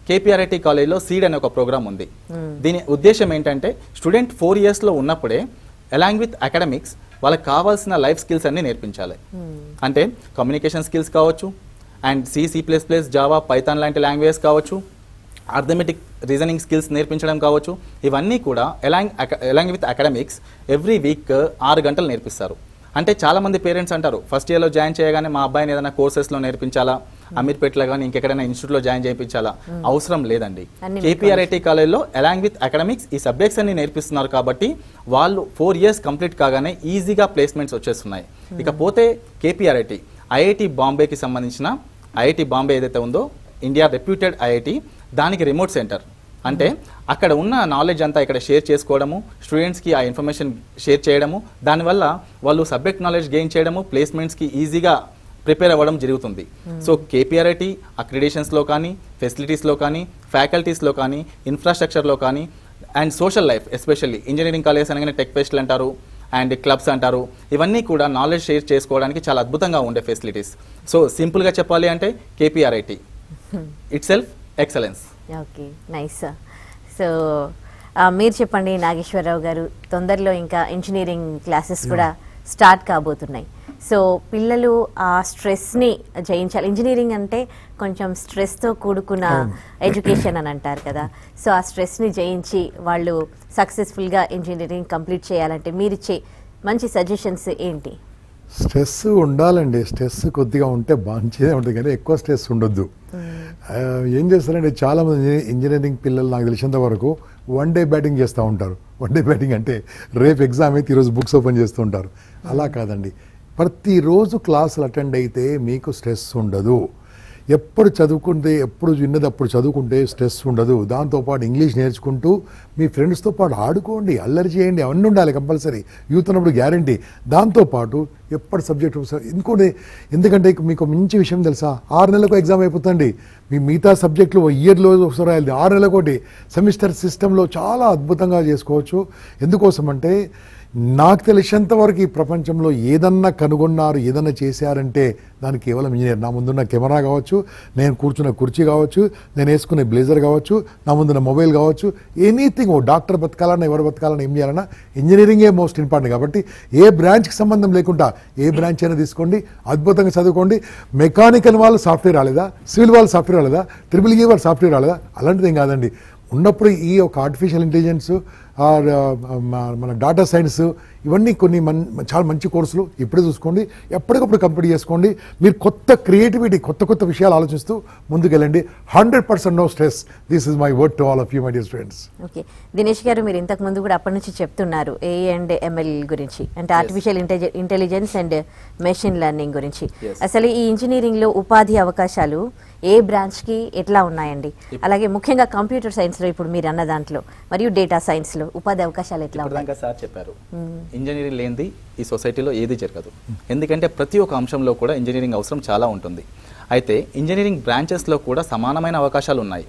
కేపీఆర్ఐటి కాలేజ్లో సీడ్ అనే ఒక ప్రోగ్రామ్ ఉంది. దీని ఉద్దేశం ఏంటంటే స్టూడెంట్ 4 yearsలో ఉన్నప్పుడే అలాంగ్ విత్ అకాడమిక్స్ వాళ్ళకి కావాల్సిన లైఫ్ స్కిల్స్ అన్ని నేర్పించాలి. అంటే కమ్యూనికేషన్ స్కిల్స్ కావచ్చు, అండ్ C++, జావా, పైథాన్ లాంటి లాంగ్వేజెస్ కావచ్చు, అర్థమెటిక్ రీజనింగ్ స్కిల్స్ నేర్పించడం కావచ్చు. ఇవన్నీ కూడా along with academics every week 6 గంటలు నేర్పిస్తారు. అంటే చాలామంది పేరెంట్స్ అంటారు ఫస్ట్ ఇయర్లో జాయిన్ చేయగానే మా అబ్బాయిని ఏదైనా కోర్సెస్లో నేర్పించాలా, అమీర్పేటలో కానీ ఇంకెక్కడైనా ఇన్స్టిట్యూట్లో జాయిన్ చేయించాలా అవసరం లేదండి. అన్ని కేపీఆర్ఐటీ కాలేజ్లో అలాంగ్ విత్ అకాడమిక్స్ ఈ సబ్జెక్ట్స్ అన్ని నేర్పిస్తున్నారు కాబట్టి వాళ్ళు 4 years కంప్లీట్ కాగానే ఈజీగా ప్లేస్మెంట్స్ వచ్చేస్తున్నాయి. ఇకపోతే కేపీఆర్ఐటీ ఐఐటి బాంబేకి సంబంధించిన ఐఐటి బాంబే ఏదైతే ఉందో ఇండియా రెప్యూటెడ్ ఐఐటి, దానికి రిమోట్ సెంటర్. అంటే అక్కడ ఉన్న నాలెడ్జ్ అంతా ఇక్కడ షేర్ చేసుకోవడము, స్టూడెంట్స్కి ఆ ఇన్ఫర్మేషన్ షేర్ చేయడము, దానివల్ల వాళ్ళు సబ్జెక్ట్ నాలెడ్జ్ గెయిన్ చేయడము, ప్లేస్మెంట్స్కి ఈజీగా ప్రిపేర్ అవ్వడం జరుగుతుంది. సో కేపీఆర్ఐటీ అక్రిడేషన్స్లో కానీ, ఫెసిలిటీస్లో కానీ, ఫ్యాకల్టీస్లో కానీ, ఇన్ఫ్రాస్ట్రక్చర్లో కానీ and social life, especially engineering college అనగానే టెక్ ఫెస్ట్లు అంటారు అండ్ క్లబ్స్ అంటారు, ఇవన్నీ కూడా నాలెడ్జ్ షేర్ చేసుకోవడానికి చాలా అద్భుతంగా ఉండే ఫెసిలిటీస్. సో సింపుల్గా చెప్పాలి అంటే KPRIT itself excellence. Okay, nice. So మీరు చెప్పండి నాగేశ్వరరావు గారు, తొందరలో ఇంకా ఇంజనీరింగ్ క్లాసెస్ కూడా స్టార్ట్ కాబోతున్నాయి. సో పిల్లలు ఆ స్ట్రెస్ని జయించాలి. ఇంజనీరింగ్ అంటే కొంచెం స్ట్రెస్తో కూడుకున్న ఎడ్యుకేషన్ అని అంటారు కదా. సో ఆ స్ట్రెస్ని జయించి వాళ్ళు సక్సెస్ఫుల్గా ఇంజనీరింగ్ కంప్లీట్ చేయాలంటే మీరిచ్చే మంచి సజెషన్స్ ఏంటి? స్ట్రెస్ ఉండాలండి. స్ట్రెస్ కొద్దిగా ఉంటే మంచిదే ఉంటుంది, కానీ ఎక్కువ స్ట్రెస్ ఉండొద్దు. ఏం చేస్తారంటే చాలామంది ఇంజనీరింగ్ పిల్లలు నాకు తెలిసినంత వరకు 1 day బ్యాటింగ్ చేస్తూ ఉంటారు. 1 day బ్యాటింగ్ అంటే రేపు ఎగ్జామ్ అయితే ఈరోజు బుక్స్ ఓపెన్ చేస్తూ ఉంటారు. అలా కాదండి, ప్రతిరోజు క్లాసులు అటెండ్ అయితే మీకు స్ట్రెస్ ఉండదు. ఎప్పుడు చదువుకుంటే, ఎప్పుడు విన్నది అప్పుడు చదువుకుంటే స్ట్రెస్ ఉండదు. దాంతోపాటు ఇంగ్లీష్ నేర్చుకుంటూ మీ ఫ్రెండ్స్తో పాటు ఆడుకోండి, అల్లరి చేయండి, అవన్నీ ఉండాలి కంపల్సరీ. యూత్ అన్నప్పుడు గ్యారంటీ. దాంతోపాటు ఎప్పటి సబ్జెక్టు ఇంకోటి, ఎందుకంటే మీకు మంచి విషయం తెలుసా, 6 నెలలకు ఎగ్జామ్ అయిపోతుంది. మీ మిగతా సబ్జెక్టులు ఇయర్లో ఒకసారి రాయాలి, 6 నెలలకు ఒకటి. సెమిస్టర్ సిస్టంలో చాలా అద్భుతంగా చేసుకోవచ్చు. ఎందుకోసం అంటే నాకు తెలిసినంత వరకు ఈ ప్రపంచంలో ఏదన్నా కనుగొన్నారు, ఏదన్నా చేశారంటే దానికి కేవలం ఇంజనీర్. నా ముందున్న కెమెరా కావచ్చు, నేను కూర్చున్న కుర్చీ కావచ్చు, నేను వేసుకునే బ్లేజర్ కావచ్చు, నా ముందున్న మొబైల్ కావచ్చు, ఎనీథింగ్. ఓ డాక్టర్ బతకాలన్నా, ఎవరు బతకాలన్నా, ఏం చేయాలన్నా ఇంజనీరింగే మోస్ట్ ఇంపార్టెంట్. కాబట్టి ఏ బ్రాంచ్కి సంబంధం లేకుండా ఏ బ్రాంచ్ అయినా తీసుకోండి, అద్భుతంగా చదువుకోండి. మెకానికల్ వాళ్ళు సాఫ్ట్వేర్ రాలేదా, సివిల్ వాళ్ళు సాఫ్ట్వేర్ రాలేదా, EEE వాళ్ళు సాఫ్ట్వేర్ రాలేదా, అలాంటిది ఏం కాదండి. ఉన్నప్పుడు ఈ ఒక ఆర్టిఫిషియల్ ఇంటెలిజెన్స్, మన డాటా సైన్స్, ఇవన్నీ కొన్ని చాలా మంచి కోర్సులు ఇప్పుడే చూసుకోండి. ఎప్పటికప్పుడు కంప్లీట్ చేసుకోండి. మీరు కొత్త క్రియేటివిటీ, కొత్త విషయాలు ఆలోచిస్తూ ముందుకెళ్ళండి. 100% no stress. This is my word to all of you my dear students. Okay, Dinesh గారు, మీరు ఇంతకు ముందు కూడా అప్పటి నుంచి చెప్తున్నారు AI and ML గురించి, అంటే artificial intelligence and machine learning గురించి. అసలు ఈ ఇంజనీరింగ్లో ఉపాధి అవకాశాలు ఏ బ్రాంచ్కి ఎట్లా ఉన్నాయండి? అలాగే ముఖ్యంగా కంప్యూటర్ సైన్స్లో ఇప్పుడు మీరు అన్న దాంట్లో, మరియు డేటా సైన్స్లో ఉపాధి అవకాశాలు ఎట్లా ఉన్నాయి? సార్ చెప్పారు, ఇంజనీరింగ్ లేనిది ఈ సొసైటీలో ఏది జరగదు. ఎందుకంటే ప్రతి ఒక్క అంశంలో కూడా ఇంజనీరింగ్ అవసరం చాలా ఉంటుంది. అయితే ఇంజనీరింగ్ బ్రాంచెస్లో కూడా సమానమైన అవకాశాలు ఉన్నాయి.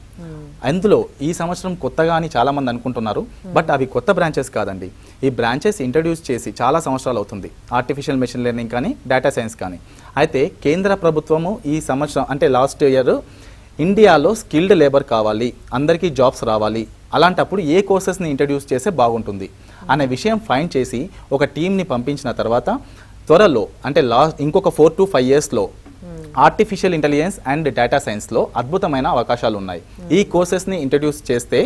అందులో ఈ సంవత్సరం కొత్తగా అని చాలామంది అనుకుంటున్నారు, బట్ అవి కొత్త బ్రాంచెస్ కాదండి. ఈ బ్రాంచెస్ ఇంట్రడ్యూస్ చేసి చాలా సంవత్సరాలు అవుతుంది, ఆర్టిఫిషియల్ మెషిన్ లెర్నింగ్ కానీ, డేటా సైన్స్ కానీ. అయితే కేంద్ర ప్రభుత్వము ఈ సంవత్సరం, అంటే లాస్ట్ ఇయర్, ఇండియాలో స్కిల్డ్ లేబర్ కావాలి, అందరికీ జాబ్స్ రావాలి, అలాంటప్పుడు ఏ కోర్సెస్ని ఇంట్రడ్యూస్ చేస్తే బాగుంటుంది అనే విషయం ఫైండ్ చేసి ఒక టీంని పంపించిన తర్వాత త్వరలో, అంటే ఇంకొక 4 to 5 yearsలో ఆర్టిఫిషియల్ ఇంటెలిజెన్స్ అండ్ డేటా సైన్స్లో అద్భుతమైన అవకాశాలు ఉన్నాయి. ఈ కోర్సెస్ని ఇంట్రడ్యూస్ చేస్తే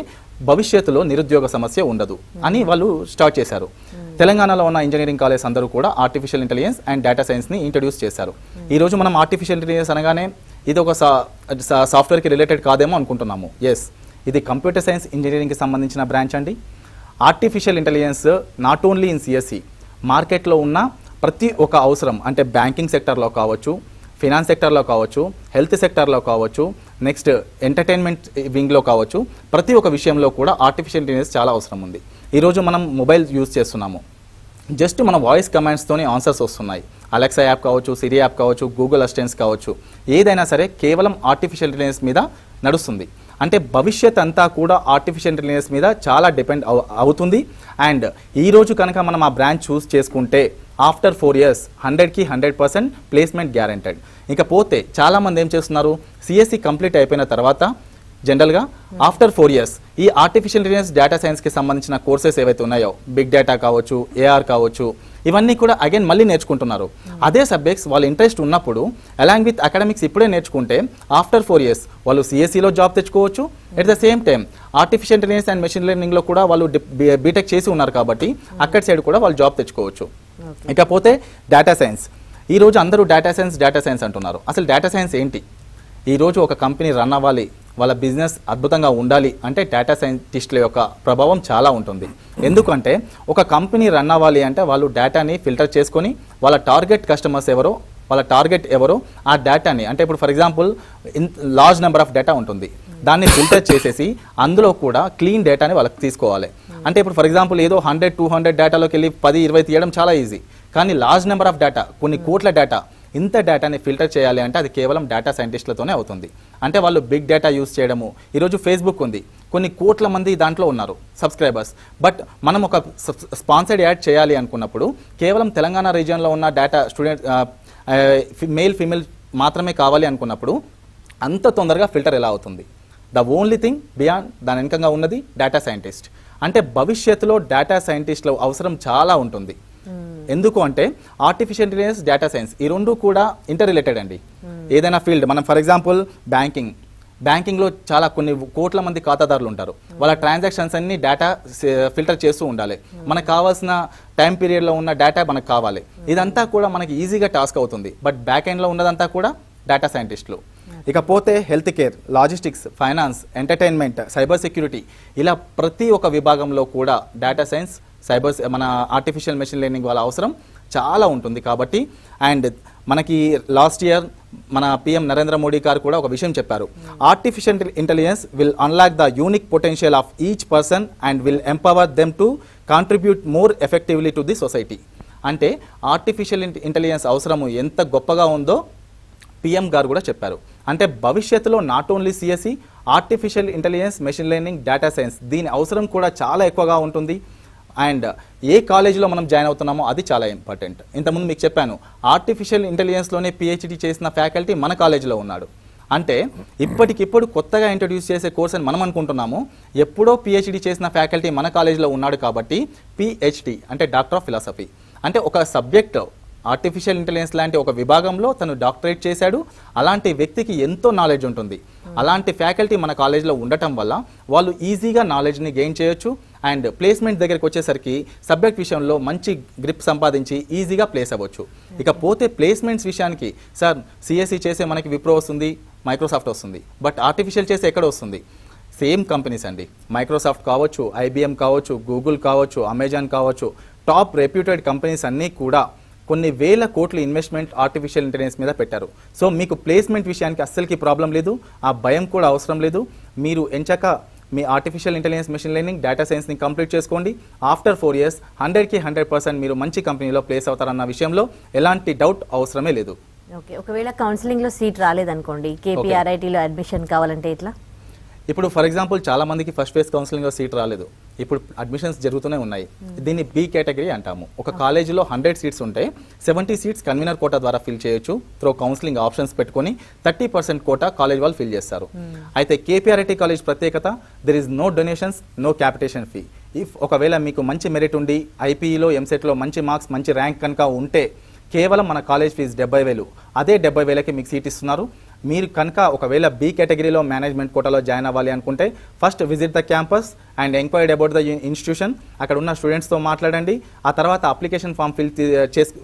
భవిష్యత్తులో నిరుద్యోగ సమస్య ఉండదు అని వాళ్ళు స్టార్ట్ చేశారు. తెలంగాణలో ఉన్న ఇంజనీరింగ్ కాలేజ్ అందరూ కూడా ఆర్టిఫిషియల్ ఇంటెలిజెన్స్ అండ్ డేటా సైన్స్ని ఇంట్రడ్యూస్ చేశారు. ఈరోజు మనం ఆర్టిఫిషియల్ ఇంటెలిజెన్స్ అనగానే ఇది ఒక సాఫ్ట్వేర్కి రిలేటెడ్ కాదేమో అనుకుంటున్నాము. ఎస్, ఇది కంప్యూటర్ సైన్స్ ఇంజనీరింగ్కి సంబంధించిన బ్రాంచ్ అండి. Artificial intelligence not only in CSC, మార్కెట్లో ఉన్న ప్రతి ఒక్క అవసరం, అంటే బ్యాంకింగ్ సెక్టర్లో కావచ్చు, ఫినాన్స్ సెక్టర్లో కావచ్చు, హెల్త్ సెక్టర్లో కావచ్చు, నెక్స్ట్ ఎంటర్టైన్మెంట్ వింగ్లో కావచ్చు, ప్రతి ఒక్క విషయంలో కూడా ఆర్టిఫిషియల్ ఇంటెలిజెన్స్ చాలా అవసరం ఉంది. ఈరోజు మనం మొబైల్ యూజ్ చేస్తున్నాము, జస్ట్ మన వాయిస్ కమాండ్స్తోనే ఆన్సర్స్ వస్తున్నాయి. అలెక్సా యాప్ కావచ్చు, సిరి యాప్ కావచ్చు, గూగుల్ అసిస్టెంట్స్ కావచ్చు, ఏదైనా సరే కేవలం ఆర్టిఫిషియల్ ఇంటెలిజెన్స్ మీద నడుస్తుంది. అంటే భవిష్యత్ అంతా కూడా ఆర్టిఫిషియల్ ఇంటెలిజెన్స్ మీద చాలా డిపెండ్ అవుతుంది. అండ్ ఈరోజు కనుక మనం ఆ బ్రాంచ్ చూస్ చేసుకుంటే ఆఫ్టర్ 4 years 100కి 100% ప్లేస్మెంట్ గ్యారెంటెడ్. ఇకపోతే చాలామంది ఏం చేస్తున్నారు, సిఎస్సి కంప్లీట్ అయిపోయిన తర్వాత జనరల్గా ఆఫ్టర్ 4 years ఈ ఆర్టిఫిషియల్ ఇంటెలిజెన్స్ డేటా సైన్స్కి సంబంధించిన కోర్సెస్ ఏవైతే ఉన్నాయో, బిగ్ డేటా కావచ్చు, ఏఆర్ కావచ్చు, ఇవన్నీ కూడా అగైన్ మళ్ళీ నేర్చుకుంటున్నారు. అదే సబ్జెక్ట్స్ వాళ్ళ ఇంట్రెస్ట్ ఉన్నప్పుడు అలాంగ్ విత్ అకాడమిక్స్ ఇప్పుడే నేర్చుకుంటే ఆఫ్టర్ 4 years వాళ్ళు సిఎస్సిలో జాబ్ తెచ్చుకోవచ్చు. At the same time artificial intelligence and machine లెర్నింగ్లో కూడా వాళ్ళు బీటెక్ చేసి ఉన్నారు కాబట్టి అక్కడ సైడ్ కూడా వాళ్ళు జాబ్ తెచ్చుకోవచ్చు. ఇకపోతే డేటా సైన్స్, ఈరోజు అందరూ డేటా సైన్స్ అంటున్నారు. అసలు డేటా సైన్స్ ఏంటి? ఈరోజు ఒక కంపెనీ రన్ అవ్వాలి, వాళ్ళ బిజినెస్ అద్భుతంగా ఉండాలి అంటే డేటా సైంటిస్టుల యొక్క ప్రభావం చాలా ఉంటుంది. ఎందుకంటే ఒక కంపెనీ రన్ అవ్వాలి అంటే వాళ్ళు డేటాని ఫిల్టర్ చేసుకొని వాళ్ళ టార్గెట్ కస్టమర్స్ ఎవరో, వాళ్ళ టార్గెట్ ఎవరో ఆ డేటాని, అంటే ఇప్పుడు for example large number of data ఉంటుంది, దాన్ని ఫిల్టర్ చేసేసి అందులో కూడా క్లీన్ డేటాని వాళ్ళకి తీసుకోవాలి. అంటే ఇప్పుడు ఫర్ ఎగ్జాంపుల్ ఏదో 100-200 డేటాలోకి వెళ్ళి 10-20 తీయడం చాలా ఈజీ, కానీ లార్జ్ నెంబర్ ఆఫ్ డేటా, కొన్ని కోట్ల డేటా, ఇంత డేటాని ఫిల్టర్ చేయాలి అంటే అది కేవలం డేటా సైంటిస్టులతోనే అవుతుంది. అంటే వాళ్ళు బిగ్ డేటా యూస్ చేయడము. ఈరోజు ఫేస్బుక్ ఉంది, కొన్ని కోట్ల మంది దాంట్లో ఉన్నారు సబ్స్క్రైబర్స్, బట్ మనం ఒక స్పాన్సర్డ్ యాడ్ చేయాలి అనుకున్నప్పుడు కేవలం తెలంగాణ రీజియన్లో ఉన్న డేటా స్టూడెంట్ మేల్ ఫీమేల్ మాత్రమే కావాలి అనుకున్నప్పుడు అంత తొందరగా ఫిల్టర్ ఎలా అవుతుంది? ద ఓన్లీ థింగ్ బియాండ్ దాని వెనుకంగా ఉన్నది డేటా సైంటిస్ట్. అంటే భవిష్యత్తులో డేటా సైంటిస్టుల అవసరం చాలా ఉంటుంది. ఎందుకు అంటే ఆర్టిఫిషియల్ ఇంటెలిజెన్స్, డేటా సైన్స్ ఈ రెండు కూడా ఇంటర్ రిలేటెడ్ అండి. ఏదైనా ఫీల్డ్, మనం ఫర్ ఎగ్జాంపుల్ బ్యాంకింగ్లో చాలా కొన్ని కోట్ల మంది ఖాతాదారులు ఉంటారు, వాళ్ళ ట్రాన్సాక్షన్స్ అన్ని డేటా ఫిల్టర్ చేస్తూ ఉండాలి. మనకు కావాల్సిన టైం పీరియడ్లో ఉన్న డేటా మనకు కావాలి. ఇదంతా కూడా మనకి ఈజీగా టాస్క్ అవుతుంది, బట్ బ్యాక్ ఎండ్లో ఉన్నదంతా కూడా డేటా సైంటిస్టులు. ఇకపోతే health care, logistics, finance, entertainment, cyber security, ఇలా ప్రతి ఒక్క విభాగంలో కూడా డేటా సైన్స్, మన ఆర్టిఫిషియల్ మెషిన్ లెర్నింగ్ వాళ్ళ అవసరం చాలా ఉంటుంది. కాబట్టి అండ్ మనకి లాస్ట్ ఇయర్ మన పిఎం నరేంద్ర మోడీ గారు కూడా ఒక విషయం చెప్పారు, artificial intelligence will unlock the unique potential of each person and will empower them to contribute more effectively to the society. అంటే ఆర్టిఫిషియల్ ఇంటెలిజెన్స్ అవసరము ఎంత గొప్పగా ఉందో పిఎం గారు కూడా చెప్పారు. అంటే భవిష్యత్తులో not only CSC, artificial intelligence, machine learning, data science దీని అవసరం కూడా చాలా ఎక్కువగా ఉంటుంది. అండ్ ఏ కాలేజీలో మనం జాయిన్ అవుతున్నామో అది చాలా ఇంపార్టెంట్. ఇంతకుముందు మీకు చెప్పాను, ఆర్టిఫిషియల్ ఇంటెలిజెన్స్లోనే పిహెచ్డి చేసిన ఫ్యాకల్టీ మన కాలేజీలో ఉన్నాడు. అంటే ఇప్పటికిప్పుడు కొత్తగా ఇంట్రడ్యూస్ చేసే కోర్స్ అని మనం అనుకుంటున్నాము, ఎప్పుడో పిహెచ్డి చేసిన ఫ్యాకల్టీ మన కాలేజీలో ఉన్నాడు. కాబట్టి పిహెచ్డి అంటే డాక్టర్ ఆఫ్ ఫిలాసఫీ, అంటే ఒక సబ్జెక్ట్ ఆర్టిఫిషియల్ ఇంటెలిజెన్స్ లాంటి ఒక విభాగంలో తను డాక్టరేట్ చేశాడు. అలాంటి వ్యక్తికి ఎంతో నాలెడ్జ్ ఉంటుంది. అలాంటి ఫ్యాకల్టీ మన కాలేజ్లో ఉండటం వల్ల వాళ్ళు ఈజీగా నాలెడ్జ్ని గెయిన్ చేయొచ్చు. అండ్ ప్లేస్మెంట్ దగ్గరికి వచ్చేసరికి సబ్జెక్ట్ విషయంలో మంచి గ్రిప్ సంపాదించి ఈజీగా ప్లేస్ అవ్వచ్చు. ఇకపోతే ప్లేస్మెంట్స్ విషయానికి, సార్ సిఎస్సి చేసే మనకి విప్రో వస్తుంది, మైక్రోసాఫ్ట్ వస్తుంది, బట్ ఆర్టిఫిషియల్ చేసే ఎక్కడ వస్తుంది? సేమ్ కంపెనీస్ అండి. మైక్రోసాఫ్ట్ కావచ్చు, ఐబిఎం కావచ్చు, గూగుల్ కావచ్చు, అమెజాన్ కావచ్చు, టాప్ రెప్యూటెడ్ కంపెనీస్ అన్నీ కూడా కొన్ని వేల కోట్ల ఇన్వెస్ట్మెంట్ ఆర్టిఫిషియల్ ఇంటెలిజెన్స్ మీద పెట్టారు. సో మీకు ప్లేస్మెంట్ విషయానికి అస్సలకి ప్రాబ్లం లేదు, ఆ భయం కూడా అవసరం లేదు. మీరు ఎంచక మీ artificial intelligence, machine learning, data సైన్స్ని కంప్లీట్ చేసుకోండి. ఆఫ్టర్ 4 years 100కి 100% మీరు మంచి కంపెనీలో ప్లేస్ అవుతారన్న విషయంలో ఎలాంటి డౌట్ అవసరమే లేదు. ఓకే, ఒకవేళ కౌన్సిలింగ్లో సీట్ రాలేదనుకోండి, కేపీఆర్ఐటీలో అడ్మిషన్ కావాలంటే ఎట్లా? ఇప్పుడు ఫర్ ఎగ్జాంపుల్ చాలా మందికి ఫస్ట్ ఫేజ్ కౌన్సిలింగ్లో సీట్ రాలేదు, ఇప్పుడు అడ్మిషన్స్ జరుగుతూనే ఉన్నాయి. దీన్ని బి కేటగిరీ అంటాము. ఒక కాలేజీలో 100 సీట్స్ ఉంటే 70 సీట్స్ కన్వీనర్ కోటా ద్వారా ఫిల్ చేయొచ్చు. త్రో కౌన్సిలింగ్ ఆప్షన్స్ పెట్టుకొని 30% కోటా కాలేజ్ వాళ్ళు ఫిల్ చేస్తారు. అయితే కేపీఆర్ఐటీ కాలేజ్ ప్రత్యేకత, there is no donations, no capitation fee. If ఒకవేళ మీకు మంచి మెరిట్ ఉండి ఐపీఈలో, ఎంసెట్లో మంచి మార్క్స్, మంచి ర్యాంక్ కనుక ఉంటే కేవలం మన కాలేజ్ ఫీజు 70,000, అదే 70,000కి మీకు సీట్ ఇస్తున్నారు. మీరు కనుక ఒకవేళ బి కేటగిరీలో మేనేజ్మెంట్ కోటాలో జాయిన్ అవ్వాలి అనుకుంటే first visit the campus and enquired about the institution. అక్కడ ఉన్న స్టూడెంట్స్తో మాట్లాడండి. ఆ తర్వాత అప్లికేషన్ ఫామ్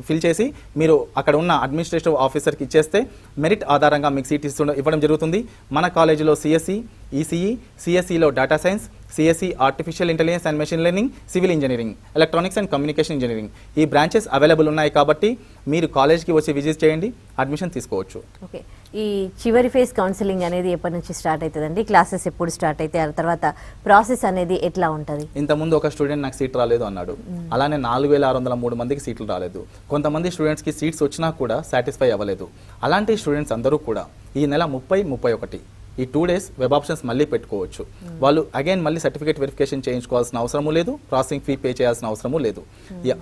ఫిల్ చేసి మీరు అక్కడ ఉన్న అడ్మినిస్ట్రేటివ్ ఆఫీసర్కి ఇచ్చేస్తే మెరిట్ ఆధారంగా మీకు సీట్ ఇవ్వడం జరుగుతుంది. మన కాలేజీలో సిఎస్సి, ఈసీఈ, సిఎస్సిలో data science, CSC artificial intelligence and machine learning, civil engineering, electronics and communication engineering ఈ బ్రాంచెస్ అవైలబుల్ ఉన్నాయి. కాబట్టి మీరు కాలేజ్కి వచ్చి విజిట్ చేయండి, అడ్మిషన్ తీసుకోవచ్చు. ఓకే, ఈ చివరి ఫేజ్ కౌన్సిలింగ్ అనేది ఎప్పటి నుంచి స్టార్ట్ అవుతుందండి? క్లాసెస్ ఎప్పుడు స్టార్ట్ అయితే, ఆ తర్వాత ప్రాసెస్ అనేది ఎట్లా ఉంటుంది? ఇంతకుముందు ఒక స్టూడెంట్ నాకు సీట్ రాలేదు అన్నాడు. అలానే 4603 మందికి సీట్లు రాలేదు. కొంతమంది స్టూడెంట్స్కి సీట్స్ వచ్చినా కూడా సాటిస్ఫై అవ్వలేదు. అలాంటి స్టూడెంట్స్ అందరూ కూడా ఈ నెల 30, 31 ఈ 2 days వెబ్ ఆప్షన్స్ మళ్ళీ పెట్టుకోవచ్చు. వాళ్ళు అగైన్ మళ్ళీ సర్టిఫికేట్ వెరిఫికేషన్ చేయించుకోవాల్సిన అవసరము లేదు, ప్రాసెసింగ్ ఫీ పే చేయాల్సిన అవసరము లేదు.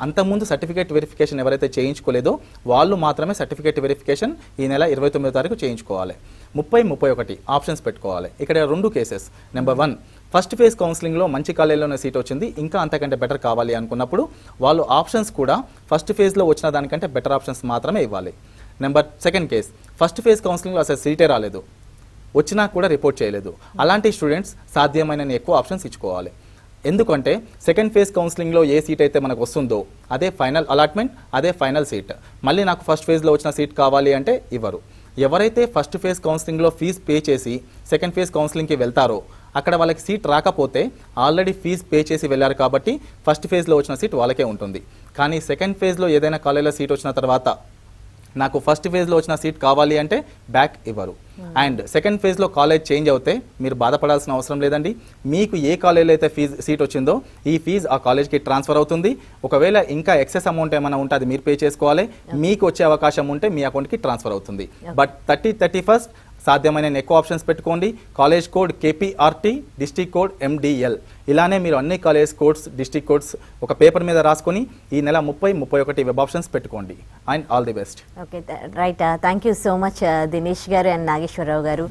అంతకుముందు సర్టిఫికేట్ వెరిఫికేషన్ ఎవరైతే చేయించుకోలేదో వాళ్ళు మాత్రమే సర్టిఫికేట్ వెరిఫికేషన్ ఈ నెల 29వ తారీఖు చేయించుకోవాలి. 30, 31 ఆప్షన్స్ పెట్టుకోవాలి. ఇక్కడ 2 కేసెస్. నెంబర్ 1, ఫస్ట్ ఫేజ్ కౌన్సిలింగ్లో మంచి కాలేజీలోనే సీట్ వచ్చింది, ఇంకా అంతకంటే బెటర్ కావాలి అనుకున్నప్పుడు వాళ్ళు ఆప్షన్స్ కూడా ఫస్ట్ ఫేజ్లో వచ్చిన దానికంటే బెటర్ ఆప్షన్స్ మాత్రమే ఇవ్వాలి. నెంబర్ 2 కేస్, ఫస్ట్ ఫేజ్ కౌన్సిలింగ్లో అసలు సీటే రాలేదు, వచ్చినా కూడా రిపోర్ట్ చేయలేదు. అలాంటి స్టూడెంట్స్ సాధ్యమైన ఎక్కువ ఆప్షన్స్ ఇచ్చుకోవాలి. ఎందుకంటే సెకండ్ ఫేజ్ కౌన్సిలింగ్లో ఏ సీట్ అయితే మనకు వస్తుందో అదే ఫైనల్ అలాట్మెంట్, అదే ఫైనల్ సీట్. మళ్ళీ నాకు ఫస్ట్ ఫేజ్లో వచ్చిన సీట్ కావాలి అంటే ఇవ్వరు. ఎవరైతే ఫస్ట్ ఫేజ్ కౌన్సిలింగ్లో ఫీజు పే చేసి సెకండ్ ఫేజ్ కౌన్సిలింగ్కి వెళ్తారో అక్కడ వాళ్ళకి సీట్ రాకపోతే ఆల్రెడీ ఫీజు పే చేసి వెళ్ళారు కాబట్టి ఫస్ట్ ఫేజ్లో వచ్చిన సీట్ వాళ్ళకే ఉంటుంది. కానీ సెకండ్ ఫేజ్లో ఏదైనా కాలేజీలో సీట్ వచ్చిన తర్వాత నాకు ఫస్ట్ ఫేజ్లో వచ్చిన సీట్ కావాలి అంటే బ్యాక్ ఇవ్వరు. అండ్ సెకండ్ ఫేజ్లో కాలేజ్ చేంజ్ అవుతే మీరు బాధపడాల్సిన అవసరం లేదండి. మీకు ఏ కాలేజీలో అయితే సీట్ వచ్చిందో ఈ ఫీజు ఆ కాలేజ్కి ట్రాన్స్ఫర్ అవుతుంది. ఒకవేళ ఇంకా ఎక్సెస్ అమౌంట్ ఏమైనా ఉంటే అది మీరు పే చేసుకోవాలి. మీకు వచ్చే అవకాశం ఉంటే మీ అకౌంట్కి ట్రాన్స్ఫర్ అవుతుంది. బట్ 31st సాధ్యమైన ఎక్కువ ఆప్షన్స్ పెట్టుకోండి. College code KPRT, district code MDL. ఇలానే మీరు అన్ని కాలేజ్ కోడ్స్, డిస్ట్రిక్ట్ కోడ్స్ ఒక పేపర్ మీద రాసుకొని ఈ నెల 30-31 వెబ్ ఆప్షన్స్ పెట్టుకోండి. And all the best. Okay, right. Thank you so much Dinesh గారు అండ్ నాగేశ్వరరావు గారు.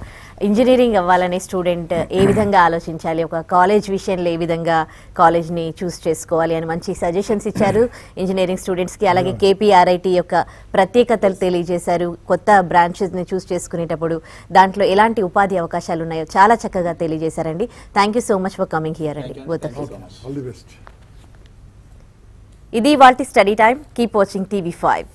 ఇంజనీరింగ్ అవ్వాలనే స్టూడెంట్ ఏ విధంగా ఆలోచించాలి, ఒక కాలేజ్ విషయంలో ఏ విధంగా కాలేజ్ని చూస్ చేసుకోవాలి అని మంచి సజెషన్స్ ఇచ్చారు ఇంజనీరింగ్ స్టూడెంట్స్కి. అలాగే KPRIT యొక్క ప్రత్యేకతలు తెలియజేశారు. కొత్త బ్రాంచెస్ని చూస్ చేసుకునేటప్పుడు దాంట్లో ఎలాంటి ఉపాధి అవకాశాలు ఉన్నాయో చాలా చక్కగా తెలియజేశారండి. Thank you so much for coming here అండి, both of you. All the best. ఇది వాల్టి study time. Keep watching TV5.